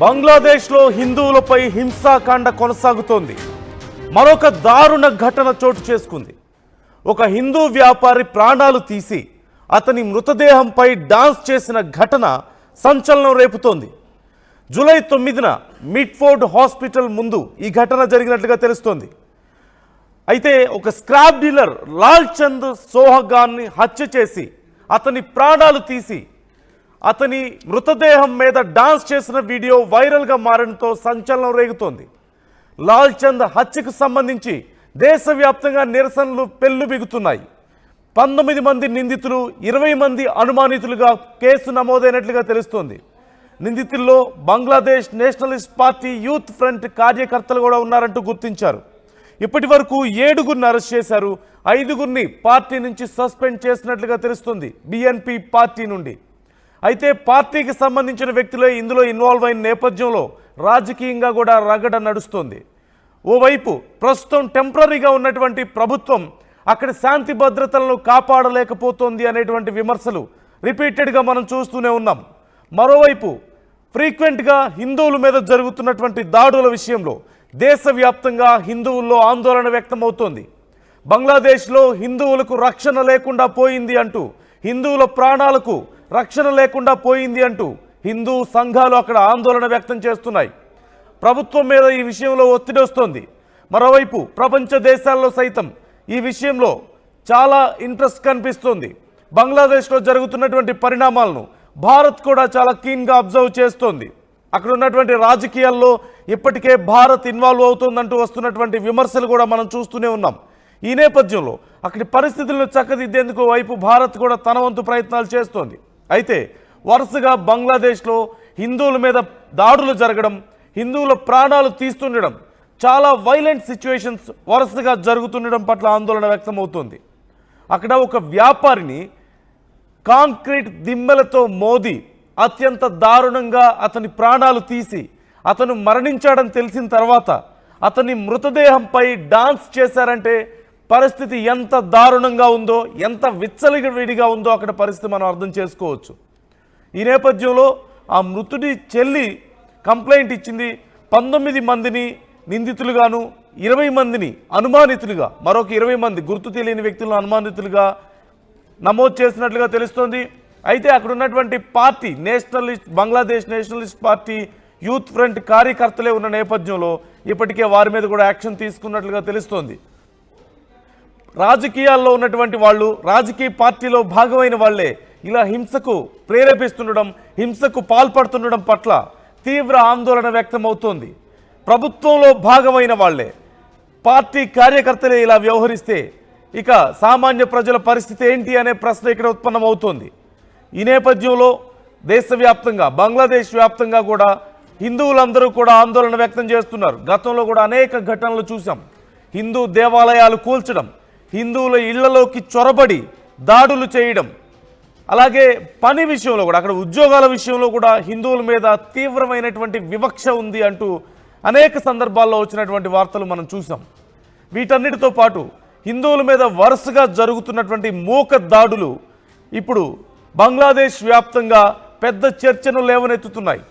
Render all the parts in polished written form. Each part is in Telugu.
బంగ్లాదేశ్లో హిందువులపై హింసాకాండ కొనసాగుతోంది. మరొక దారుణ ఘటన చోటు చేసుకుంది. ఒక హిందూ వ్యాపారి ప్రాణాలు తీసి అతని మృతదేహంపై డాన్స్ చేసిన ఘటన సంచలనం రేపుతోంది. జూలై 9న మిడ్ఫోర్డ్ హాస్పిటల్ ముందు ఈ ఘటన జరిగినట్లుగా తెలుస్తోంది. అయితే ఒక స్క్రాప్ డీలర్ లాల్ చంద్ సోహగాన్ని హత్య చేసి అతని ప్రాణాలు తీసి అతని మృతదేహం మీద డాన్స్ చేసిన వీడియో వైరల్గా మారడంతో సంచలనం రేగుతోంది. లాల్ చంద్ హత్యకు సంబంధించి దేశవ్యాప్తంగా నిరసనలు పెల్లుబిగుతున్నాయి. 19 మంది నిందితులు, 20 మంది అనుమానితులుగా కేసు నమోదైనట్లుగా తెలుస్తోంది. నిందితుల్లో Bangladesh nationalist party youth front కార్యకర్తలు కూడా ఉన్నారంటూ గుర్తించారు. ఇప్పటి వరకు 7గురిని అరెస్ట్ చేశారు. 5గురిని పార్టీ నుంచి సస్పెండ్ చేసినట్లుగా తెలుస్తుంది బిఎన్పి పార్టీ నుండి. అయితే పార్టీకి సంబంధించిన వ్యక్తులే ఇందులో ఇన్వాల్వ్ అయిన నేపథ్యంలో రాజకీయంగా కూడా రగడ నడుస్తోంది. ఓవైపు ప్రస్తుతం టెంపరీగా ఉన్నటువంటి ప్రభుత్వం అక్కడ శాంతి భద్రతలను కాపాడలేకపోతోంది అనేటువంటి విమర్శలు రిపీటెడ్గా మనం చూస్తూనే ఉన్నాం. మరోవైపు ఫ్రీక్వెంట్గా హిందువుల మీద జరుగుతున్నటువంటి దాడుల విషయంలో దేశవ్యాప్తంగా హిందువుల్లో ఆందోళన వ్యక్తమవుతోంది. బంగ్లాదేశ్లో హిందువులకు రక్షణ లేకుండా పోయింది అంటూ, హిందువుల ప్రాణాలకు రక్షణ లేకుండా పోయింది అంటూ హిందూ సంఘాలు అక్కడ ఆందోళన వ్యక్తం చేస్తున్నాయి. ప్రభుత్వం మీద ఈ విషయంలో ఒత్తిడి వస్తోంది. మరోవైపు ప్రపంచ దేశాల్లో సైతం ఈ విషయంలో చాలా ఇంట్రెస్ట్ కనిపిస్తోంది. బంగ్లాదేశ్లో జరుగుతున్నటువంటి పరిణామాలను భారత్ కూడా చాలా కీన్గా అబ్జర్వ్ చేస్తోంది. అక్కడ ఉన్నటువంటి రాజకీయాల్లో ఇప్పటికే భారత్ ఇన్వాల్వ్ అవుతోందంటూ వస్తున్నటువంటి విమర్శలు కూడా మనం చూస్తూనే ఉన్నాం. ఈ నేపథ్యంలో అక్కడి పరిస్థితులను చక్కదిద్దేందుకు వైపు భారత్ కూడా తన వంతు ప్రయత్నాలు చేస్తోంది. అయితే వరుసగా బంగ్లాదేశ్లో హిందువుల మీద దాడులు జరగడం, హిందువుల ప్రాణాలు తీస్తుండడం, చాలా వైలెంట్ సిచ్యువేషన్స్ వరుసగా జరుగుతుండడం పట్ల ఆందోళన వ్యక్తమవుతోంది. అక్కడ ఒక వ్యాపారిని కాంక్రీట్ దిమ్మెలతో మోది అత్యంత దారుణంగా అతని ప్రాణాలు తీసి అతను మరణించాడని తెలిసిన తర్వాత అతని మృతదేహంపై డాన్స్ చేశారంటే పరిస్థితి ఎంత దారుణంగా ఉందో, ఎంత విచ్చలవిడిగా ఉందో అక్కడ పరిస్థితి మనం అర్థం చేసుకోవచ్చు. ఈ నేపథ్యంలో ఆ మృతుడి చెల్లి కంప్లైంట్ ఇచ్చింది. 19 మందిని నిందితులుగాను, 20 మందిని అనుమానితులుగా, మరొక 20 మంది గుర్తు తెలియని వ్యక్తులను అనుమానితులుగా నమోదు చేసినట్లుగా తెలుస్తోంది. అయితే అక్కడ ఉన్నటువంటి party Bangladesh nationalist party youth front కార్యకర్తలే ఉన్న నేపథ్యంలో ఇప్పటికే వారి మీద కూడా యాక్షన్ తీసుకున్నట్లుగా తెలుస్తోంది. రాజకీయాల్లో ఉన్నటువంటి వాళ్ళు, రాజకీయ పార్టీలో భాగమైన వాళ్లే ఇలా హింసకు ప్రేరేపిస్తుండడం, హింసకు పాల్పడుతుండడం పట్ల తీవ్ర ఆందోళన వ్యక్తమవుతోంది. ప్రభుత్వంలో భాగమైన వాళ్లే, పార్టీ కార్యకర్తలే ఇలా వ్యవహరిస్తే ఇక సామాన్య ప్రజల పరిస్థితి ఏంటి అనే ప్రశ్న ఇక్కడ ఉత్పన్నమవుతోంది. ఈ నేపథ్యంలో దేశవ్యాప్తంగా, బంగ్లాదేశ్ వ్యాప్తంగా కూడా హిందువులందరూ కూడా ఆందోళన వ్యక్తం చేస్తున్నారు. గతంలో కూడా అనేక ఘటనలు చూసాం. హిందూ దేవాలయాలు కూల్చడం, హిందువుల ఇళ్లలోకి చొరబడి దాడులు చేయడం, అలాగే పని విషయంలో కూడా, అక్కడ ఉద్యోగాల విషయంలో కూడా హిందువుల మీద తీవ్రమైనటువంటి వివక్ష ఉంది అంటూ అనేక సందర్భాల్లో వచ్చినటువంటి వార్తలు మనం చూసాం. వీటన్నిటితో పాటు హిందువుల మీద వరుసగా జరుగుతున్నటువంటి మూక దాడులు ఇప్పుడు బంగ్లాదేశ్ వ్యాప్తంగా పెద్ద చర్చను లేవనెత్తుతున్నాయి.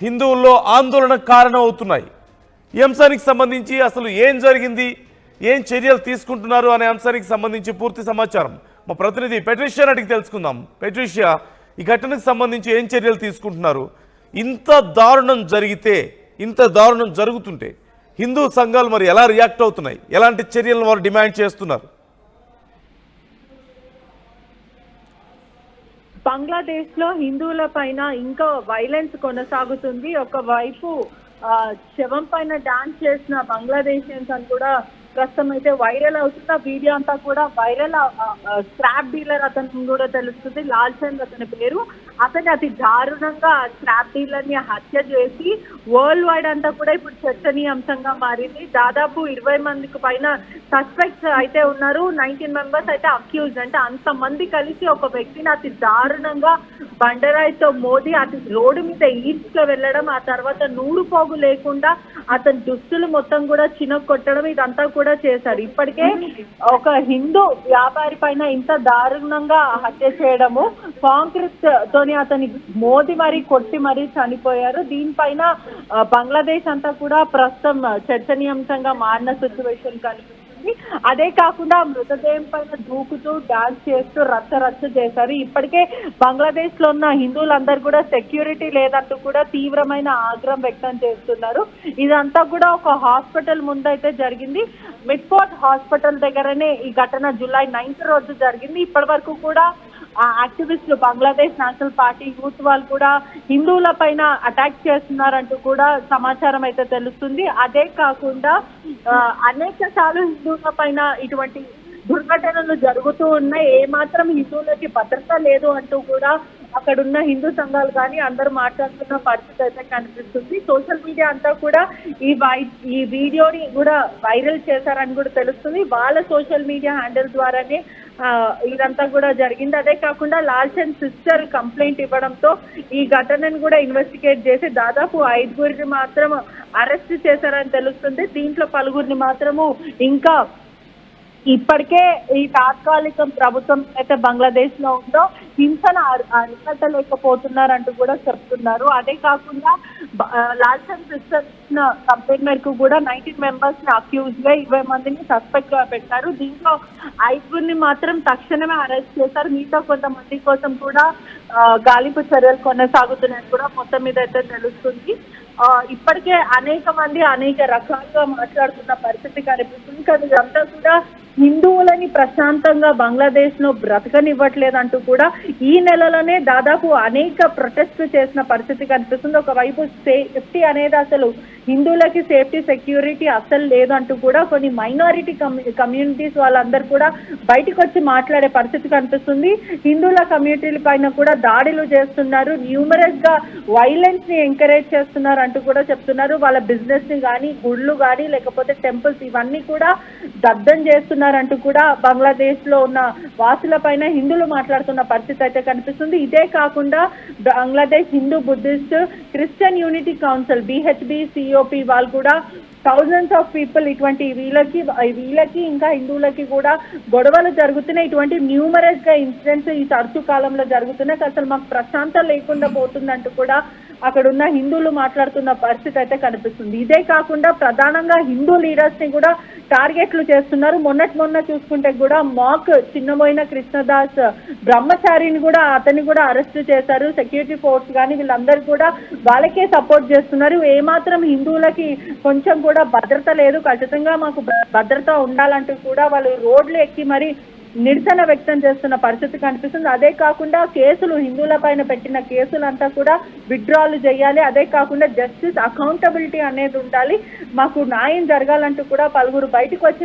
హిందువుల్లో ఆందోళన కారణం అవుతున్నాయి. ఈ అంశానికి సంబంధించి అసలు ఏం జరిగింది, ఏం చర్యలు తీసుకుంటున్నారు అనే అంశానికి సంబంధించి పూర్తి సమాచారం మా ప్రతినిధి పెట్రిషియా అడిగి తెలుసుకుందాం. పెట్రిషియా, ఈ ఘటనకు సంబంధించి ఏం చర్యలు తీసుకుంటున్నారు? ఇంత దారుణం జరుగుతుంటే హిందూ సంఘాలు మరి ఎలా రియాక్ట్ అవుతున్నాయి? ఎలాంటి చర్యలను వారు డిమాండ్ చేస్తున్నారు? బంగ్లాదేశ్ లో హిందువుల పైన ఇంకా వైలెన్స్ కొనసాగుతుంది. ఒకవైపు శవం పైన డాన్స్ చేసిన బంగ్లాదేశియన్స్ అని కూడా ప్రస్తుతం అయితే వైరల్ అవుతుంది. ఆ వీడియో అంతా కూడా వైరల్. స్క్రాప్ డీలర్ అతను కూడా తెలుస్తుంది, లాల్ చంద్ అతని పేరు. అతను అతి దారుణంగా స్క్రాప్ డీలర్ ని హత్య చేసి వరల్డ్ వైడ్ అంతా కూడా ఇప్పుడు చర్చనీయాంశంగా మారింది. దాదాపు 20 మందికి పైన సస్పెక్ట్స్ అయితే ఉన్నారు. 19 మెంబర్స్ అయితే అక్యూజ్. అంటే అంతమంది కలిసి ఒక వ్యక్తిని అతి దారుణంగా బండరాయితో మోది అతి రోడ్డు మీద ఈడ్చుకు వెళ్ళడం, ఆ తర్వాత నూరు పోగు లేకుండా అతని దుస్తులు మొత్తం కూడా చినగొట్టడం, ఇదంతా కూడా కూడా చేశారు. ఇప్పటికే ఒక హిందూ వ్యాపారి పైన ఇంత దారుణంగా హత్య చేయడము, కాంక్రీట్ తోని అతని మోది మరీ కొట్టి మరీ చనిపోయారు. దీనిపైన బంగ్లాదేశ్ అంతా కూడా ప్రస్తుతం చర్చనీయాంశంగా మారిన సిచ్యువేషన్ కనిపిస్తుంది. అదే కాకుండా మృతదేహం పైన దూకుతూ డాన్స్ చేస్తూ రచ్చ చేశారు. ఇప్పటికే బంగ్లాదేశ్ లో ఉన్న హిందువులందరూ కూడా సెక్యూరిటీ లేదంటూ కూడా తీవ్రమైన ఆగ్రహం వ్యక్తం చేస్తున్నారు. ఇదంతా కూడా ఒక హాస్పిటల్ ముందైతే జరిగింది. మిడ్ఫోర్ట్ హాస్పిటల్ దగ్గరనే ఈ ఘటన జూలై 9th రోజు జరిగింది. ఇప్పటి వరకు కూడా యాక్టివిస్టులు, బంగ్లాదేశ్ నేషనల్ పార్టీ యూత్ వాళ్ళు కూడా హిందువుల పైన అటాక్ చేస్తున్నారంటూ కూడా సమాచారం అయితే తెలుస్తుంది. అదే కాకుండా అనేక సార్లు హిందువుల పైన ఇటువంటి దుర్ఘటనలు జరుగుతూ ఉన్నాయి. ఏమాత్రం హిందువులకి భద్రత లేదు అంటూ కూడా అక్కడున్న హిందూ సంఘాలు కానీ అందరూ మాట్లాడుతున్న పరిస్థితి అయితే కనిపిస్తుంది. సోషల్ మీడియా అంతా కూడా ఈ వీడియోని కూడా వైరల్ చేశారని కూడా తెలుస్తుంది. వాళ్ళ సోషల్ మీడియా హ్యాండిల్ ద్వారానే ఇదంతా కూడా జరిగింది. అదే కాకుండా లాల్చంద్ సిస్టర్ కంప్లైంట్ ఇవ్వడంతో ఈ ఘటనను కూడా ఇన్వెస్టిగేట్ చేసి దాదాపు 5గురిని మాత్రం అరెస్ట్ చేశారని తెలుస్తుంది. దీంట్లో 4గురిని మాత్రము ఇంకా ఇప్పటికే ఈ తాత్కాలిక ప్రభుత్వం అయితే బంగ్లాదేశ్ లో ఉందో హింసను అరికట్టలేకపోతున్నారంటూ కూడా చెప్తున్నారు. అదే కాకుండా లాల్చంద్ సిస్టర్ కంప్లైంట్ మేరకు కూడా 19 members ని అక్యూజ్ గా 20 మందిని సస్పెక్ట్ గా పెట్టారు. దీంట్లో 5గురిని మాత్రం తక్షణమే అరెస్ట్ చేశారు. మిగతా కొంతమంది కోసం కూడా గాలింపు చర్యలు కొనసాగుతున్నాయని కూడా మొత్తం మీద అయితే తెలుస్తుంది. ఇప్పటికే అనేక మంది అనేక రకాలుగా మాట్లాడుతున్న పరిస్థితి కనిపిస్తుంది. కానీ ఇదంతా కూడా హిందువులని ప్రశాంతంగా బంగ్లాదేశ్ లో బ్రతకనివ్వట్లేదంటూ కూడా ఈ నెలలోనే దాదాపు అనేక ప్రొటెస్ట్లు చేసిన పరిస్థితి కనిపిస్తుంది. ఒకవైపు సేఫ్టీ అనేది అసలు హిందువులకి సేఫ్టీ సెక్యూరిటీ అస్సలు లేదంటూ కూడా కొన్ని మైనారిటీ కమ్యూనిటీస్ వాళ్ళందరూ కూడా బయటకు వచ్చి మాట్లాడే పరిస్థితి కనిపిస్తుంది. హిందువుల కమ్యూనిటీల పైన కూడా దాడులు చేస్తున్నారు, న్యూమరస్ గా వైలెన్స్ ని ఎంకరేజ్ చేస్తున్నారు అంటూ కూడా చెప్తున్నారు. వాళ్ళ బిజినెస్ ని కానీ, గుళ్ళు కానీ, లేకపోతే టెంపుల్స్ ఇవన్నీ కూడా దగ్ధం చేస్తున్నారంటూ కూడా బంగ్లాదేశ్ లో ఉన్న వాసుల పైన హిందువులు మాట్లాడుతున్న పరిస్థితి అయితే కనిపిస్తుంది. ఇదే కాకుండా Bangladesh Hindu, Buddhist, Christian unity council BHB COP వాళ్ళు కూడా thousands of people ఇటువంటి వీళ్ళకి ఇంకా హిందువులకి కూడా గొడవలు జరుగుతున్నాయి. ఇటువంటి న్యూమరస్ గా ఇన్సిడెంట్స్ ఈ తరచు కాలంలో జరుగుతున్నాయి. అసలు మాకు ప్రశాంతత లేకుండా పోతుందంటూ కూడా అక్కడ ఉన్న హిందువులు మాట్లాడుతున్న పరిస్థితి అయితే కనిపిస్తుంది. ఇదే కాకుండా ప్రధానంగా హిందూ లీడర్స్ ని కూడా టార్గెట్లు చేస్తున్నారు. మొన్న చూసుకుంటే కూడా మాక్ చిన్నబోయిన కృష్ణదాస్ బ్రహ్మచారిని కూడా అతన్ని కూడా అరెస్ట్ చేశారు. సెక్యూరిటీ ఫోర్స్ కానీ వీళ్ళందరూ కూడా వాళ్ళకే సపోర్ట్ చేస్తున్నారు. ఏమాత్రం హిందువులకి కొంచెం కూడా భద్రత లేదు, ఖచ్చితంగా మాకు భద్రత ఉండాలంటూ కూడా వాళ్ళు రోడ్లు ఎక్కి మరి నిరసన వ్యక్తం చేస్తున్న పరిస్థితి కనిపిస్తుంది. అదే కాకుండా కేసులు హిందువుల పైన పెట్టిన కేసులంతా కూడా విత్డ్రాలు చేయాలి. అదే కాకుండా జస్టిస్ అకౌంటబిలిటీ అనేది ఉండాలి, మాకు న్యాయం జరగాలంటూ కూడా 4గురు బయటకు వచ్చి